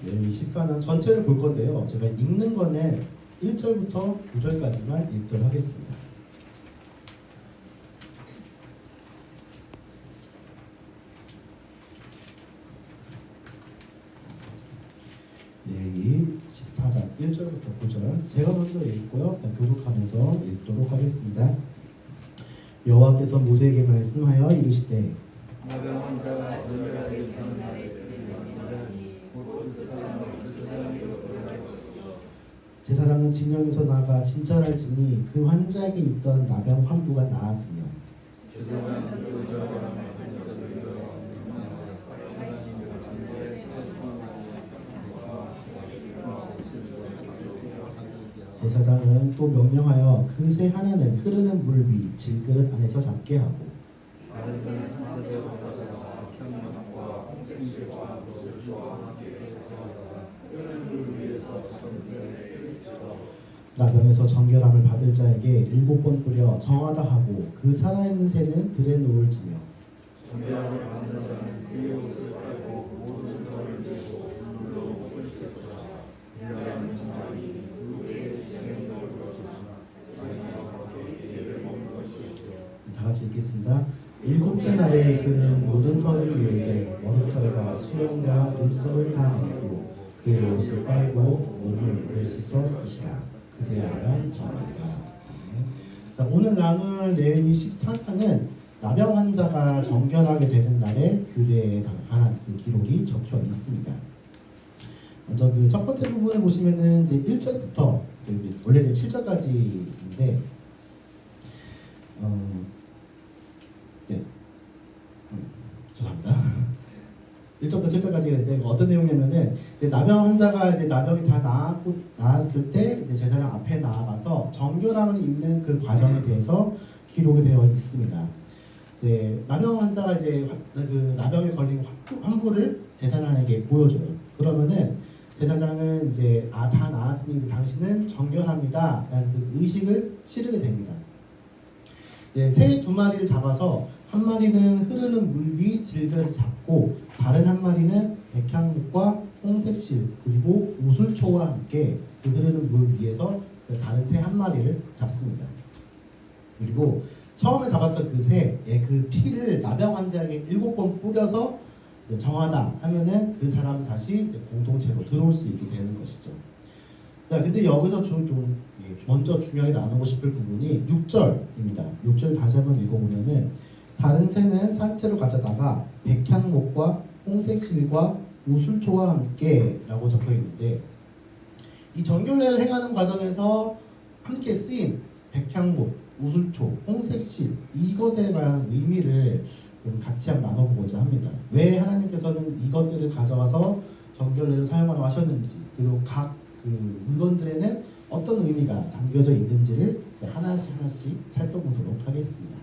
네, 이 14장 전체를 볼 건데요. 제가 읽는 거는 1절부터 9절까지만 읽도록 하겠습니다. 네, 이 14장 1절부터 9절 제가 먼저 읽고요. 교독하면서 읽도록 하겠습니다. 여호와께서 모세에게 말씀하여 이르시되 나병한 자가 정결하게 사는 날에 그리하니 곧 그 사람을 그 사람으로 돌아가시고 제사장은 진영에서 나가 진찰할지니 그 환자에게 있던 나병 환부가 나았으며 제사장은 그 사람을 환자들과 만나서 하나님의 관계에 제사장은 또 명령하여 그 새 하나는 흐르는 물 위 질그릇 안에서 잡게 하고 다른 사람 환자를 받아다가 악향과 홍생제와 물과 함께 가져다가 흐르는 물 위에서 전세를 씻어 나병에서 정결함을 받을 자에게 7번 뿌려 정하다 하고 그 살아있는 새는 들에 놓을지며 정결함을 받는 자는 그의 옷을 깔고 모든 털을 내고 물로 씻으시라. 이러한 정함이 그 외에 시행을 거두시나 마지막에 예를 먹는 것이요. 다 같이 읽겠습니다. 일곱째 날에 그는 모든 털을 위에 머리털과 수염과 눈썹을 다 내고 그의 옷을 빨고 몸을 씻어 이시라. 그대하여 정합니다. 자, 오늘 나눌 내용이 14장은 나병 환자가 정결하게 되는 날에 규례에 관한 그 기록이 적혀 있습니다. 먼저 그 첫 번째 부분을 보시면은 이제 1절부터 원래 이제 7절까지인데 네. 죄송합니다. 1절부터 7절까지 있는데 어떤 내용이냐면은 나병 환자가 이제 나병이 다 나았을 때 이제 제사장 앞에 나아가서 정결함을 입는 그 과정에 대해서 기록이 되어 있습니다. 이제 나병 환자가 이제 그 나병에 걸린 환부를 제사장에게 보여줘요. 그러면은 제사장은 이제 다 나았으니 당신은 정결합니다라는 그 의식을 치르게 됩니다. 새 2마리를 잡아서 한 마리는 흐르는 물 위 질그릇을 잡고 다른 한 마리는 백향목과 홍색실 그리고 우슬초와 함께 그 흐르는 물 위에서 그 다른 새 한 마리를 잡습니다. 그리고 처음에 잡았던 그 새의 그 피를 나병 환자에게 7번 뿌려서 정하다 하면은 그 사람 다시 이제 공동체로 들어올 수 있게 되는 것이죠. 자, 근데 여기서 좀 먼저 중요하게 나누고 싶을 부분이 6절입니다. 6절 다시 한번 읽어보면은 다른 새는 산채로 가져다가 백향목과 홍색실과 우슬초와 함께 라고 적혀 있는데 이 정결례를 행하는 과정에서 함께 쓰인 백향목, 우슬초, 홍색실 이것에 관한 의미를 좀 같이 한번 나눠보고자 합니다. 왜 하나님께서는 이것들을 가져와서 정결례를 사용하라고 하셨는지 그리고 각 그 물건들에는 어떤 의미가 담겨져 있는지를 하나씩 살펴보도록 하겠습니다.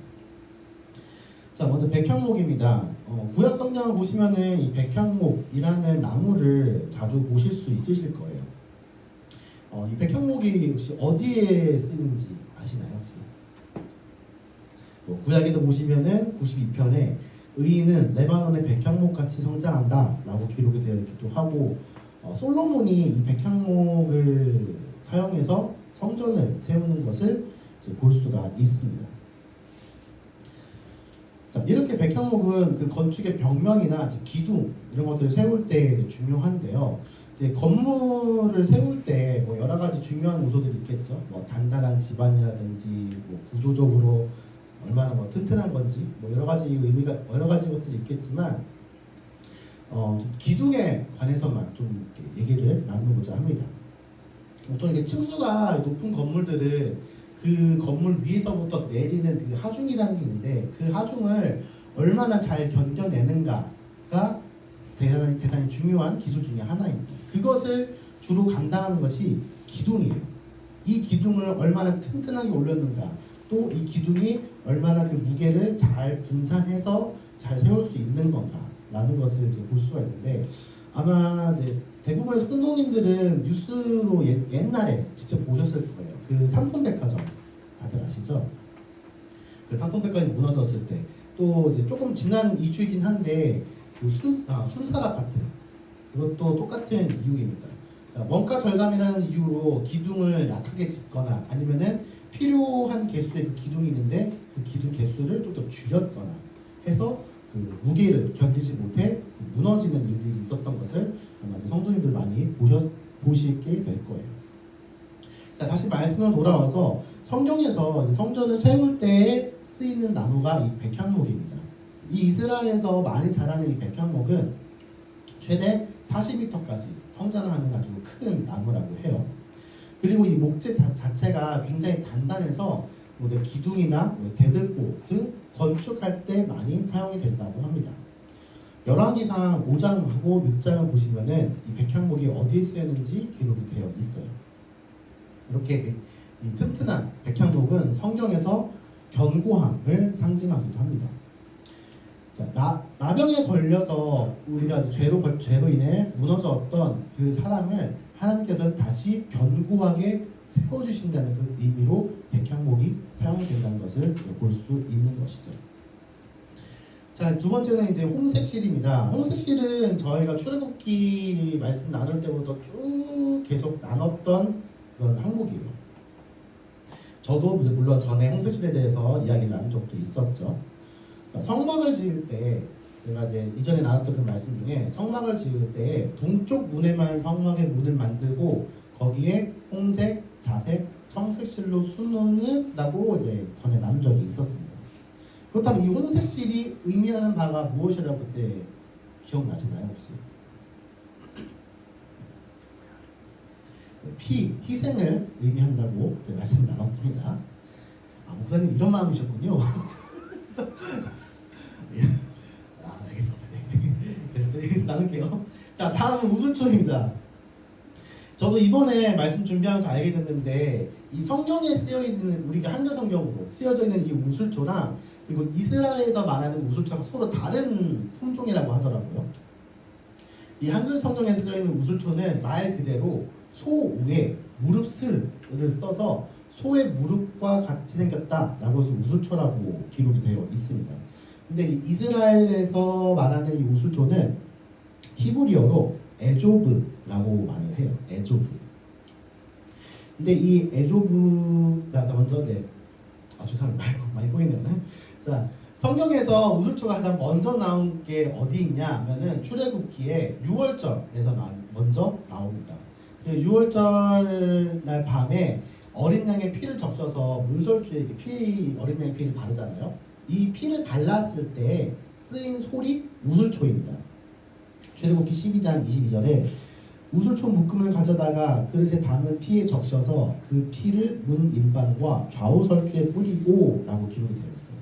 자, 먼저 백향목입니다. 구약 성경을 보시면은 이 백향목이라는 나무를 자주 보실 수 있으실 거예요. 이 백향목이 혹시 어디에 쓰는지 아시나요, 혹시? 구약에도 보시면은 92편에 의인은 레바논의 백향목 같이 성장한다라고 기록이 되어 있기도 하고 솔로몬이 이 백향목을 사용해서 성전을 세우는 것을 이제 볼 수가 있습니다. 자, 이렇게 백향목은 그 건축의 벽면이나 기둥 이런 것들을 세울 때 중요한데요. 이제 건물을 세울 때 뭐 여러 가지 중요한 요소들이 있겠죠. 뭐 단단한 집안이라든지 뭐 구조적으로 얼마나 뭐 튼튼한 건지 뭐 여러 가지 의미가 여러 가지 것들이 있겠지만 기둥에 관해서만 좀 얘기를 나누고자 합니다. 보통 이렇게 층수가 높은 건물들은 그 건물 위에서부터 내리는 그 하중이라는 게 있는데 그 하중을 얼마나 잘 견뎌내는가가 대단히 중요한 기술 중에 하나입니다. 그것을 주로 감당하는 것이 기둥이에요. 이 기둥을 얼마나 튼튼하게 올렸는가, 또 이 기둥이 얼마나 그 무게를 잘 분산해서 잘 세울 수 있는 건가라는 것을 이제 볼 수가 있는데 아마 이제 대부분의 성도님들은 뉴스로 옛날에 직접 보셨을 거예요. 그 삼풍백화점 다들 아시죠? 그 삼풍백화점이 무너졌을 때 또 이제 조금 지난 이슈이긴 한데 그 순살 아파트 그 그것도 똑같은 이유입니다. 그러니까 원가 절감이라는 이유로 기둥을 약하게 짓거나 아니면은 필요한 개수의 그 기둥이 있는데 그 기둥 개수를 좀 더 줄였거나 해서 그 무게를 견디지 못해 무너지는 일들이 있었던 것을 아마 이제 성도님들 많이 보시게 될 거예요. 자, 다시 말씀을 돌아와서 성경에서 이제 성전을 세울 때에 쓰이는 나무가 이 백향목입니다. 이 이스라엘에서 많이 자라는 이 백향목은 최대 40m까지 성장하는 아주 큰 나무라고 해요. 그리고 이 목재 자체가 굉장히 단단해서 뭐 기둥이나 대들보 등 건축할 때 많이 사용이 된다고 합니다. 열왕기상 5장하고 6장을 보시면은 이 백향목이 어디에 쓰였는지 기록이 되어 있어요. 이렇게 이 튼튼한 백향목은 성경에서 견고함을 상징하기도 합니다. 자, 나병에 걸려서 우리가 죄로 인해 무너졌던 그 사람을 하나님께서 다시 견고하게 세워주신다는 그 의미로 백향목이 사용된다는 것을 볼 수 있는 것이죠. 자, 두 번째는 이제 홍색실입니다. 홍색실은 저희가 출애굽기 말씀 나눌 때부터 쭉 계속 나눴던 그런 항목이에요. 저도 물론 전에 홍색실에 대해서 이야기를 나눈 적도 있었죠. 성막을 지을 때 제가 이제 이전에 나눴던 그 말씀 중에 성막을 지을 때 동쪽 문에만 성막의 문을 만들고 거기에 홍색, 자색, 청색실로 수놓는다고 이제 전에 나눈 적이 있었습니다. 그렇다면 이 홍색실이 의미하는 바가 무엇이라고 그때 기억나시나요 혹시? 희생을 의미한다고 말씀을 나눴습니다. 아, 목사님 이런 마음이셨군요. 알겠습니다. 계속 나눌게요. 자, 다음은 우슬초입니다. 저도 이번에 말씀 준비하면서 알게 됐는데 이 성경에 쓰여 있는 우리가 한글 성경으로 쓰여져 있는 이 우슬초랑 그리고 이스라엘에서 말하는 우슬초가 서로 다른 품종이라고 하더라고요. 이 한글 성경에 쓰여 있는 우슬초는 말 그대로 소 위에 무릎슬을 써서 소의 무릎과 같이 생겼다라고 해서 우슬초라고 기록이 되어 있습니다. 근데 이 이스라엘에서 말하는 이 우슬초는 히브리어로 에조브라고 말을 해요. 에조브. 근데 이 에조브가 먼저 죄송합니다. 많이 보이네요. 자, 성경에서 우슬초가 가장 먼저 나온 게 어디 있냐 하면은 출애굽기에 6월절에서 먼저 나옵니다. 6월절 날 밤에 어린 양의 피를 적셔서 문설주에 어린 양의 피를 바르잖아요. 이 피를 발랐을 때 쓰인 솔이 우슬초입니다. 출애굽기 12장 22절에 우슬초 묶음을 가져다가 그릇에 담은 피에 적셔서 그 피를 문 인방과 좌우 설주에 뿌리고 라고 기록이 되어 있어요.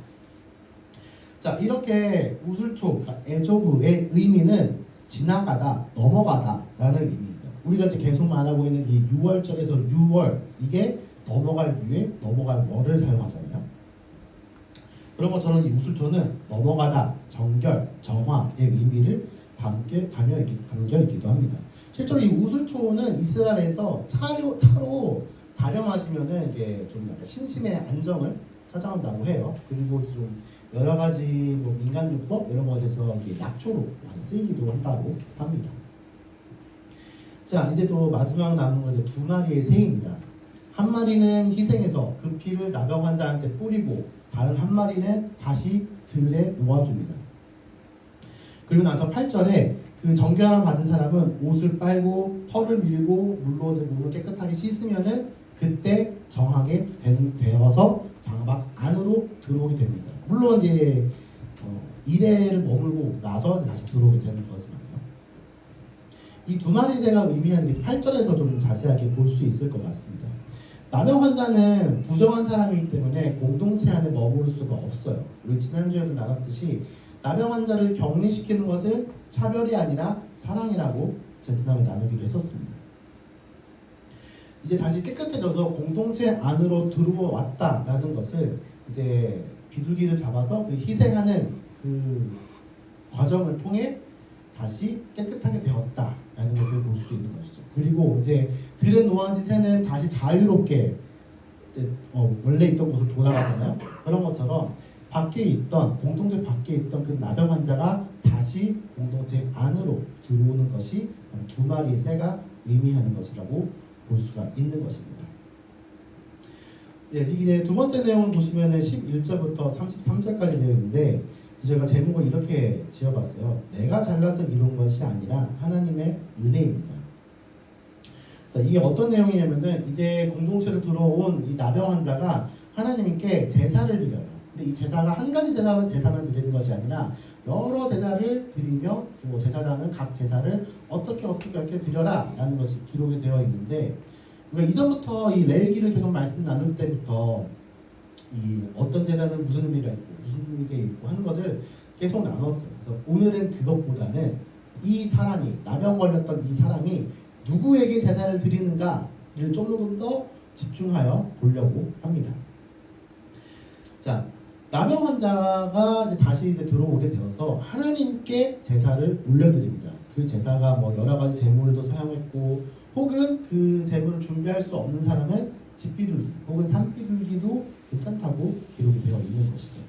자, 이렇게 우슬초, 에조브의 의미는 지나가다, 넘어가다 라는 의미입니다. 우리가 이제 계속 말하고 있는 이 6월절에서 6월, 이게 넘어갈 위에 넘어갈 월을 사용하잖아요. 그런 것처럼 이 우슬초는 넘어가다, 정결, 정화의 의미를 담겨 있기도 합니다. 실제로 이 우슬초는 이스라엘에서 차로 다려마시면은 이게 좀 약간 신심의 안정을 찾아온다고 해요. 그리고 좀 여러 가지 민간요법 이런 것에서 약초로 많이 쓰이기도 한다고 합니다. 자, 이제 또 마지막 남은 건 이제 두 마리의 새입니다. 한 마리는 희생해서 그 피를 나병 환자한테 뿌리고 다른 한 마리는 다시 들에 놓아줍니다. 그리고 나서 8절에 그 정결함 받은 사람은 옷을 빨고 털을 밀고 물로 몸을 깨끗하게 씻으면은 그때 정하게 되어서 장막 안으로 들어오게 됩니다. 물론 이제 이래를 머물고 나서 다시 들어오게 되는 거지만요. 이 두 마리 새가 의미하는 게 8절에서 좀 자세하게 볼 수 있을 것 같습니다. 나병 환자는 부정한 사람이기 때문에 공동체 안에 머무를 수가 없어요. 우리 지난주에도 나눴듯이 나병 환자를 격리시키는 것은 차별이 아니라 사랑이라고 지난번에 나누기도 했었습니다. 이제 다시 깨끗해져서 공동체 안으로 들어왔다라는 것을 이제 비둘기를 잡아서 그 희생하는 그 과정을 통해 다시 깨끗하게 되었다라는 것을 볼 수 있는 것이죠. 그리고 이제 들에 놓아진 새는 다시 자유롭게 원래 있던 곳으로 돌아가잖아요. 그런 것처럼 공동체 밖에 있던 그 나병 환자가 다시 공동체 안으로 들어오는 것이 두 마리의 새가 의미하는 것이라고 볼 수가 있는 것입니다. 예, 이제 두 번째 내용을 보시면은 11절부터 33절까지 내용인데 저희가 제목을 이렇게 지어봤어요. 내가 잘나서 이룬 것이 아니라 하나님의 은혜입니다. 자, 이게 어떤 내용이냐면은 이제 공동체로 들어온 이 나병 환자가 하나님께 제사를 드려요. 근데 이 제사가 한 가지 제사만 드리는 것이 아니라 여러 제사를 드리며 또 제사장은 각 제사를 어떻게 드려라 라는 것이 기록이 되어 있는데 우리가 이전부터 이 레위기를 계속 말씀 나눌 때부터 이 어떤 제사는 무슨 의미가 있고 무슨 의미가 있고 하는 것을 계속 나눴어요. 그래서 오늘은 그것보다는 이 사람이 나병 걸렸던 이 사람이 누구에게 제사를 드리는가를 조금 더 집중하여 보려고 합니다. 자, 나병 환자가 이제 다시 들어오게 되어서 하나님께 제사를 올려드립니다. 그 제사가 뭐 여러 가지 제물도 사용했고 혹은 그 제물을 준비할 수 없는 사람은 집비둘기 혹은 산비둘기도 괜찮다고 기록이 되어 있는 것이죠.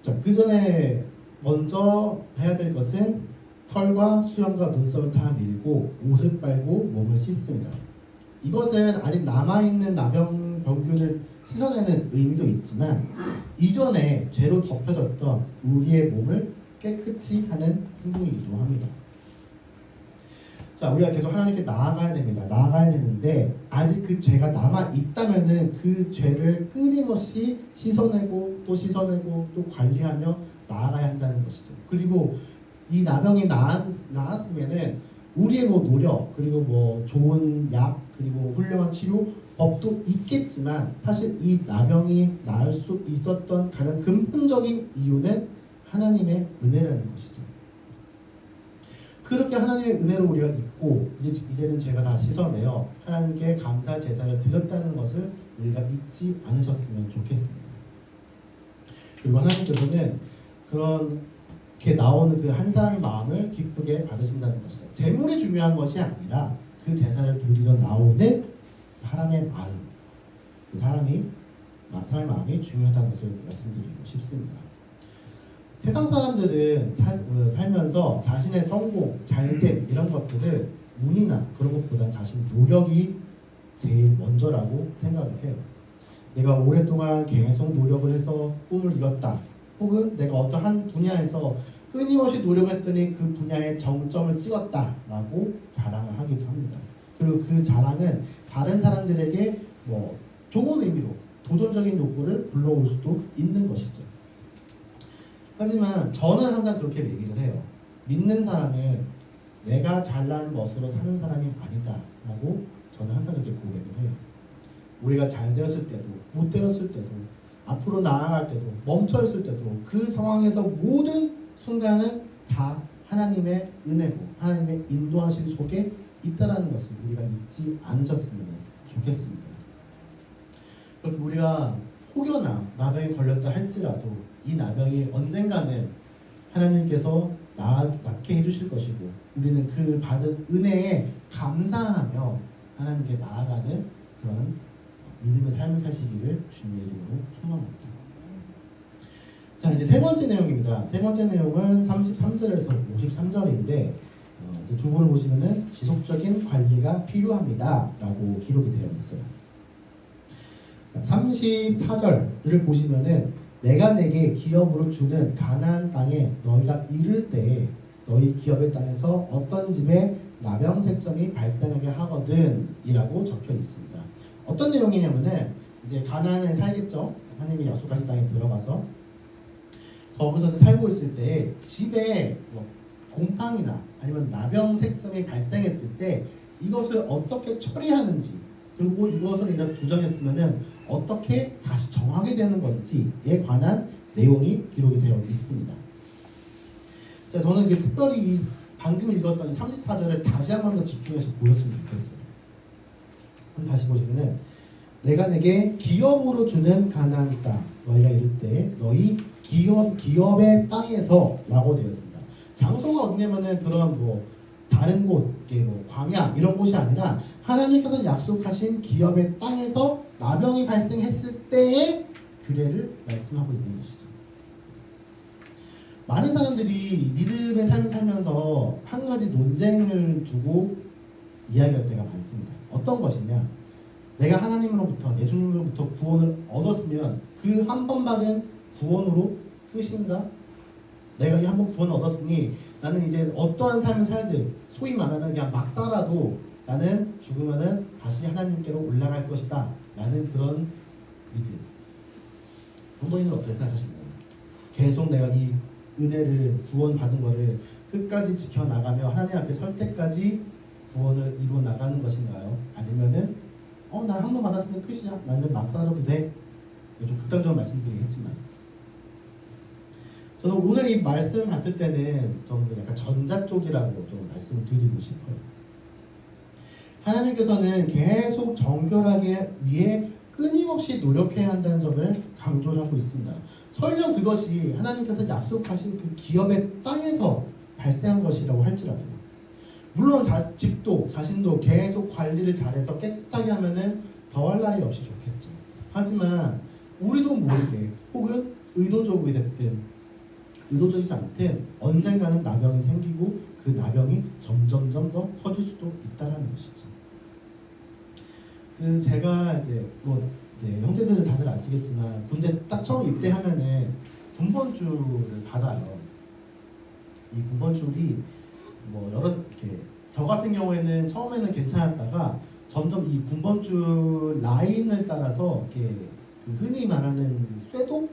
자, 그 전에 먼저 해야 될 것은 털과 수염과 눈썹을 다 밀고 옷을 빨고 몸을 씻습니다. 이것은 아직 남아있는 나병 병균을 씻어내는 의미도 있지만 이전에 죄로 덮여졌던 우리의 몸을 깨끗이 하는 행동이기도 합니다. 자, 우리가 계속 하나님께 나아가야 됩니다. 나아가야 되는데 아직 그 죄가 남아 있다면은 그 죄를 끊임없이 씻어내고 또 관리하며 나아가야 한다는 것이죠. 그리고 이 나병이 나았으면은 우리의 뭐 노력 그리고 뭐 좋은 약 그리고 훌륭한 치료 법도 있겠지만 사실 이 나병이 나을 수 있었던 가장 근본적인 이유는 하나님의 은혜라는 것이죠. 그렇게 하나님의 은혜로 우리가 있고 이제는 죄가 다 씻어내어 하나님께 감사 제사를 드렸다는 것을 우리가 잊지 않으셨으면 좋겠습니다. 그리고 하나님께서는 그렇게 나오는 그 한 사람의 마음을 기쁘게 받으신다는 것이죠. 재물이 중요한 것이 아니라 그 제사를 드리러 나오는 사람의 마음, 그 사람의 마음이 중요하다는 것을 말씀드리고 싶습니다. 세상 사람들은 살면서 자신의 성공, 잘됨 이런 것들을 운이나 그런 것보다 자신 노력이 제일 먼저라고 생각을 해요. 내가 오랫동안 계속 노력을 해서 꿈을 이뤘다. 혹은 내가 어떤 한 분야에서 끊임없이 노력했더니 그 분야에 정점을 찍었다라고 자랑을 하기도 합니다. 그리고 그 자랑은 다른 사람들에게 뭐 좋은 의미로 도전적인 욕구를 불러올 수도 있는 것이죠. 하지만 저는 항상 그렇게 얘기를 해요. 믿는 사람은 내가 잘난 멋으로 사는 사람이 아니다 라고 저는 항상 그렇게 고백을 해요. 우리가 잘 되었을 때도 못 되었을 때도 앞으로 나아갈 때도 멈춰 있을 때도 그 상황에서 모든 순간은 다 하나님의 은혜고 하나님의 인도하심 속에 있다라는 것을 우리가 잊지 않으셨으면 좋겠습니다. 그렇게 우리가 혹여나 나병에 걸렸다 할지라도 이 나병이 언젠가는 하나님께서 낫게 해주실 것이고 우리는 그 받은 은혜에 감사하며 하나님께 나아가는 그런 믿음의 삶을 사시기를 주님의 이름으로 소망합니다. 자, 이제 세 번째 내용입니다. 세 번째 내용은 33절에서 53절인데 이제 주보를 보시면은 지속적인 관리가 필요합니다 라고 기록이 되어 있어요. 34절을 보시면은 내가 내게 기업으로 주는 가나안 땅에 너희가 이를 때에 너희 기업의 땅에서 어떤 집에 나병색점이 발생하게 하거든 이라고 적혀 있습니다. 어떤 내용이냐면은 이제 가나안에 살겠죠. 하나님이 약속하신 땅에 들어가서 거기서 살고 있을 때 집에 뭐 곰팡이나 아니면 나병색점이 발생했을 때 이것을 어떻게 처리하는지 그리고 이것을 이제 부정했으면은 어떻게 다시 정하게 되는 건지에 관한 내용이 기록이 되어 있습니다. 자, 저는 특별히 방금 읽었던 이 34절을 다시 한 번 더 집중해서 보였으면 좋겠어요. 한번 다시 보시면은 내가 내게 기업으로 주는 가나안 땅 너희가 이를 때 너희 기업의 땅에서 라고 되어 있습니다. 장소가 어디냐면은 그런 뭐 다른 곳, 뭐 광야 이런 곳이 아니라 하나님께서 약속하신 기업의 땅에서 나병이 발생했을 때의 규례를 말씀하고 있는 것이죠. 많은 사람들이 믿음의 삶을 살면서 한 가지 논쟁을 두고 이야기할 때가 많습니다. 어떤 것이냐? 내가 하나님으로부터 예수님으로부터 구원을 얻었으면 그 한 번 받은 구원으로 끝인가? 내가 이 한 번 구원을 얻었으니 나는 이제 어떠한 삶을 살든 소위 말하는 그냥 막 살아도 나는 죽으면은 다시 하나님께로 올라갈 것이다 라는 그런 믿음. 부모님은 어떻게 생각하시나요? 계속 내가 이 은혜를 구원받은 거를 끝까지 지켜나가며 하나님 앞에 설 때까지 구원을 이루어 나가는 것인가요? 아니면은 나 한 번 받았으면 끝이야. 나는 막 살아도 돼. 좀 극단적으로 말씀드리겠지만 저는 오늘 이 말씀 봤을 때는 저는 약간 전자 쪽이라고 좀 말씀을 드리고 싶어요. 하나님께서는 계속 정결하게 위해 끊임없이 노력해야 한다는 점을 강조를 하고 있습니다. 설령 그것이 하나님께서 약속하신 그 기업의 땅에서 발생한 것이라고 할지라도 물론 집도 자신도 계속 관리를 잘해서 깨끗하게 하면은 더할 나위 없이 좋겠죠. 하지만 우리도 모르게 혹은 의도적으로 됐든 의도적이지 않든 언젠가는 나병이 생기고 그 나병이 점점점 더 커질 수도 있다라는 것이죠. 제가 이제 형제들은 다들 아시겠지만 군대 딱 처음 입대하면은 군번줄을 받아요. 이 군번줄이 여러 이렇게 저 같은 경우에는 처음에는 괜찮았다가 점점 이 군번줄 라인을 따라서 이렇게 그 흔히 말하는 쇠독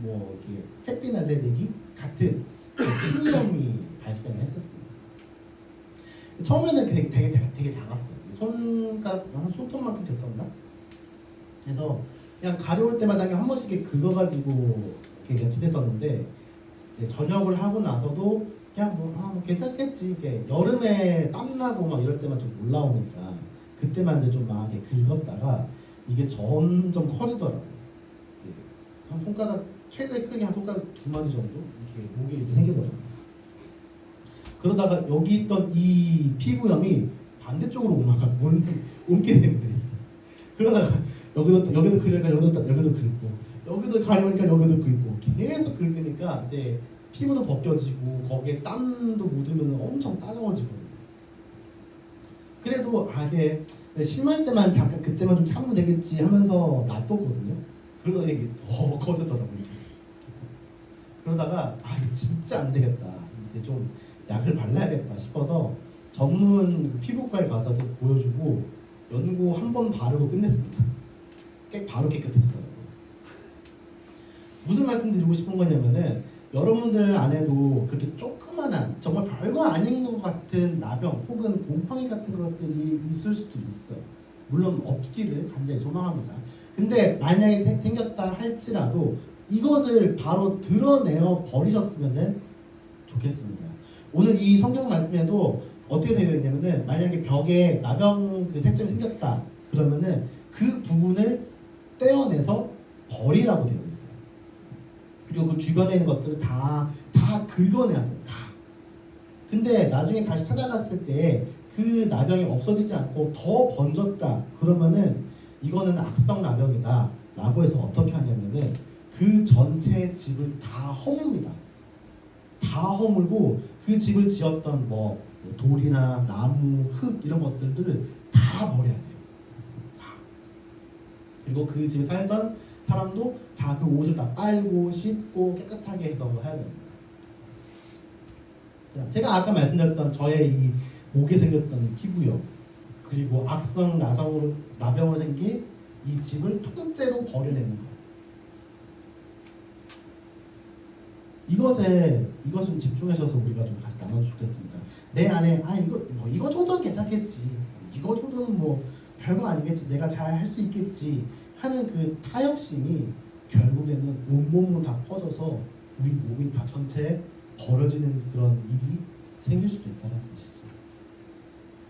이렇게 햇빛 알레르기 같은 피부염이 발생했었습니다. 처음에는 되게 작았어요. 손가락 한 손톱만큼 됐었나? 그래서 그냥 가려울 때마다 그냥 한 번씩 이렇게 긁어가지고 이렇게 그냥 지냈었는데 전역을 하고 나서도 그냥 괜찮겠지. 이렇게 여름에 땀 나고 막 이럴 때만 좀 올라오니까 그때만 이제 좀 막 이렇게 긁었다가 이게 점점 커지더라고요. 한 손가락 최대 크기 한 손가락 2마디 정도 이렇게 목에 이렇게 생기더라고요. 그러다가 여기 있던 이 피부염이 반대쪽으로 옮게 되는 거예요. 그러다가 여기도 긁으니까 여기도 긁고 여기도 가려우니까 여기도 긁고 계속 긁으니까 이제 피부도 벗겨지고 거기에 땀도 묻으면 엄청 따가워지거든요. 그래도 이게 심할 때만 잠깐 그때만 좀 참으면 되겠지 하면서 놔뒀거든요. 그러더니 이게 더 커지더라고요. 그러다가 이거 진짜 안 되겠다. 이제 좀 약을 발라야겠다 싶어서 전문 그 피부과에 가서 좀 보여주고 연고 한 번 바르고 끝냈습니다. 바로 깨끗해지더라고요. 무슨 말씀 드리고 싶은 거냐면은 여러분들 안에도 그렇게 조그만한 정말 별거 아닌 것 같은 나병 혹은 곰팡이 같은 것들이 있을 수도 있어요. 물론 없기를 간절히 소망합니다. 근데 만약에 생겼다 할지라도 이것을 바로 드러내어 버리셨으면 좋겠습니다. 오늘 이 성경 말씀에도 어떻게 되어 있냐면은 만약에 벽에 나병 그 색점이 생겼다 그러면은 그 부분을 떼어내서 버리라고 되어 있어요. 그리고 그 주변에 있는 것들을 다 긁어내야 돼요. 다. 근데 나중에 다시 찾아갔을 때 그 나병이 없어지지 않고 더 번졌다 그러면은 이거는 악성 나병이다 라고 해서 어떻게 하냐면은 그 전체 집을 다 허뭅니다. 다 허물고 그 집을 지었던 돌이나 나무, 흙 이런 것들을 다 버려야 돼요. 다. 그리고 그 집에 살던 사람도 다 그 옷을 다 빨고 씻고 깨끗하게 해서 해야 됩니다. 제가 아까 말씀드렸던 저의 이 목에 생겼던 피부염 그리고 악성 나병으로 생긴 이 집을 통째로 버려내는 것. 이것은 집중하셔서 우리가 좀 같이 나눠도 좋겠습니다. 내 안에 이거 정도는 괜찮겠지. 이거 정도는 별거 아니겠지. 내가 잘 할 수 있겠지 하는 그 타협심이 결국에는 온몸으로 다 퍼져서 우리 몸이 다 전체에 버려지는 그런 일이 생길 수도 있다는 것이죠.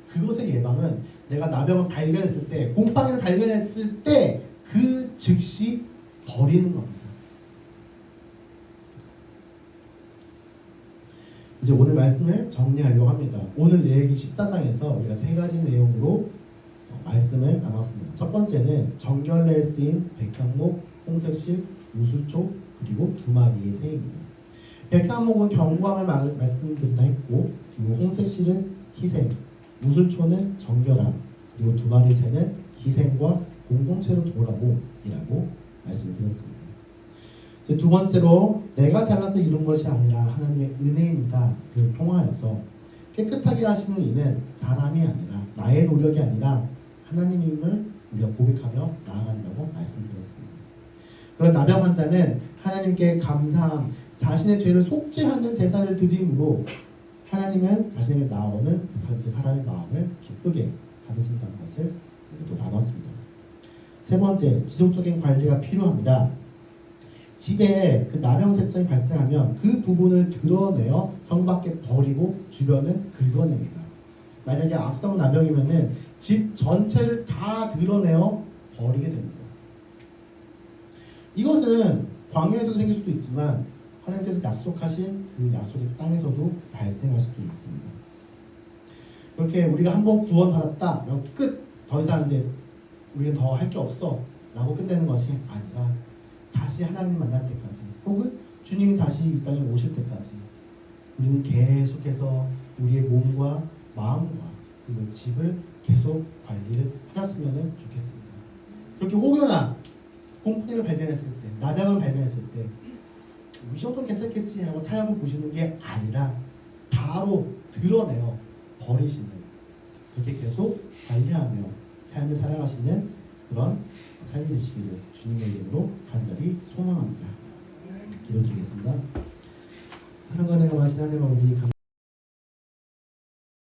그것의 예방은 내가 나병을 발견했을 때, 곰팡이를 발견했을 때 그 즉시 버리는 겁니다. 이제 오늘 말씀을 정리하려고 합니다. 오늘 레위기 14장에서 우리가 3가지 내용으로 말씀을 나눴습니다. 첫 번째는 정결례에 쓰인 백향목, 홍색실, 우수초 그리고 2마리의 새입니다. 백향목은 경광을 말씀드린다 했고, 그리고 홍새실은 희생, 무술초는 정결함, 그리고 두 마리 새는 희생과 공동체로 돌아옴이라고 말씀드렸습니다. 이제 두 번째로 내가 잘나서 이룬 것이 아니라 하나님의 은혜입니다를 통하여서 깨끗하게 하시는 이는 사람이 아니라 나의 노력이 아니라 하나님임을 우리가 고백하며 나아간다고 말씀드렸습니다. 그런 나병 환자는 하나님께 감사함, 자신의 죄를 속죄하는 제사를 드림으로 하나님은 자신에게 나오는 그 사람의 마음을 기쁘게 받으신다는 것을 또 나눴습니다. 세 번째, 지속적인 관리가 필요합니다. 집에 그 나병색정이 발생하면 그 부분을 드러내어 성 밖에 버리고 주변은 긁어냅니다. 만약에 악성 나병이면은 집 전체를 다 드러내어 버리게 됩니다. 이것은 광야에서도 생길 수도 있지만 하나님께서 약속하신 그 약속의 땅에서도 발생할 수도 있습니다. 그렇게 우리가 한번 구원받았다, 끝! 더 이상 이제 우리는 더 할 게 없어 라고 끝내는 것이 아니라 다시 하나님 만날 때까지, 혹은 주님이 다시 이 땅에 오실 때까지 우리는 계속해서 우리의 몸과 마음과 그리고 집을 계속 관리를 하셨으면 좋겠습니다. 그렇게 혹여나 공포를 발견했을 때, 나병을 발견했을 때 이 정도는 괜찮겠지 하고 타협을 보시는 게 아니라 바로 드러내어 버리시는, 그렇게 계속 관리하며 삶을 살아가시는 그런 삶이 되시기를 주님의 이름으로 간절히 소망합니다. 기도드리겠습니다. 하나님과 하나님 아버지